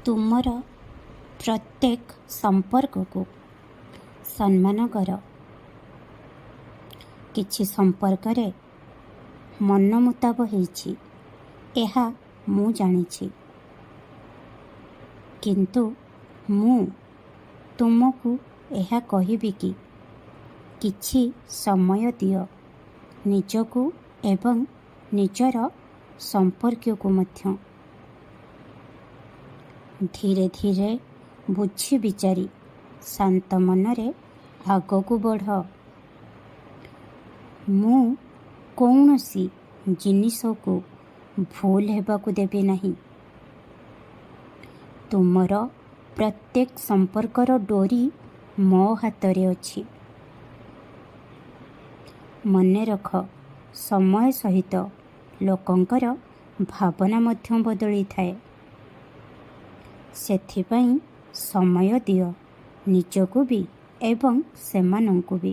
ତୁମର ପ୍ରତ୍ୟେକ ସମ୍ପର୍କକୁ ସମ୍ମାନ କର। କିଛି ସମ୍ପର୍କରେ ମନ ମୁତାବ ହେଇଛି, ଏହା ମୁଁ ଜାଣିଛି, କିନ୍ତୁ ମୁଁ ତୁମକୁ ଏହା କହିବି କି କିଛି ସମୟ ଦିଅ ନିଜକୁ ଏବଂ ନିଜର ସମ୍ପର୍କକୁ ମଧ୍ୟ। ଧୀରେ ଧୀରେ ବୁଝି ବିଚାରି ଶାନ୍ତ ମନରେ ଆଗକୁ ବଢ଼। ମୁଁ କୌଣସି ଜିନିଷକୁ ଭୁଲ ହେବାକୁ ଦେବି ନାହିଁ। ତୁମର ପ୍ରତ୍ୟେକ ସମ୍ପର୍କର ଡୋରି ମୋ ହାତରେ ଅଛି। ମନେ ରଖ, ସମୟ ସହିତ ଲୋକଙ୍କର ଭାବନା ମଧ୍ୟ ବଦଳିଥାଏ। ସେଥିପାଇଁ ସମୟ ଦିଅ ନିଜକୁ ବି ଏବଂ ସେମାନଙ୍କୁ ବି।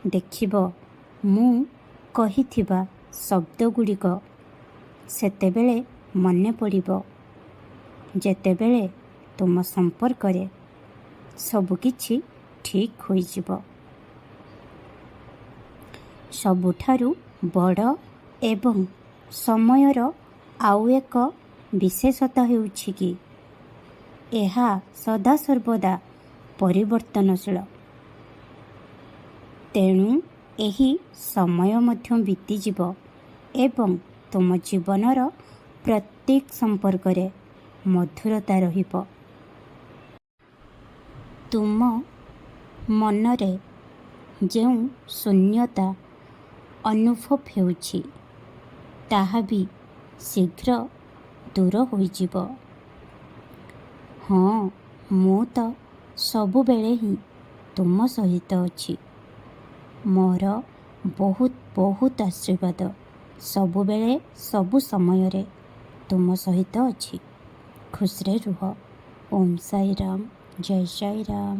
ଦେଖିବ, ମୁଁ କହିଥିବା ଶବ୍ଦଗୁଡ଼ିକ ସେତେବେଳେ ମନେ ପଡ଼ିବ ଯେତେବେଳେ ତୁମ ସମ୍ପର୍କରେ ସବୁକିଛି ଠିକ୍ ହୋଇଯିବ। ସବୁଠାରୁ ବଡ଼ ଏବଂ ସମୟର ଆଉ ଏକ ବିଶେଷତା ହେଉଛି କି ଏହା ସଦାସର୍ବଦା ପରିବର୍ତ୍ତନଶୀଳ। ତେଣୁ ଏହି ସମୟ ମଧ୍ୟ ବିତିଯିବ ଏବଂ ତୁମ ଜୀବନର ପ୍ରତ୍ୟେକ ସମ୍ପର୍କରେ ମଧୁରତା ରହିବ। ତୁମ ମନରେ ଯେଉଁ ଶୂନ୍ୟତା ଅନୁଭବ ହେଉଛି ତାହା ବି ଶୀଘ୍ର ଦୂର ହୋଇଯିବ। ହଁ, ମୁଁ ତ ସବୁବେଳେ ହିଁ ତୁମ ସହିତ ଅଛି। ମୋର ବହୁତ ବହୁତ ଆଶୀର୍ବାଦ ସବୁବେଳେ ସବୁ ସମୟରେ ତୁମ ସହିତ ଅଛି। ଖୁସିରେ ରୁହ। ଓମ୍ ସାଇ ରାମ, ଜୟ ସାଇ ରାମ।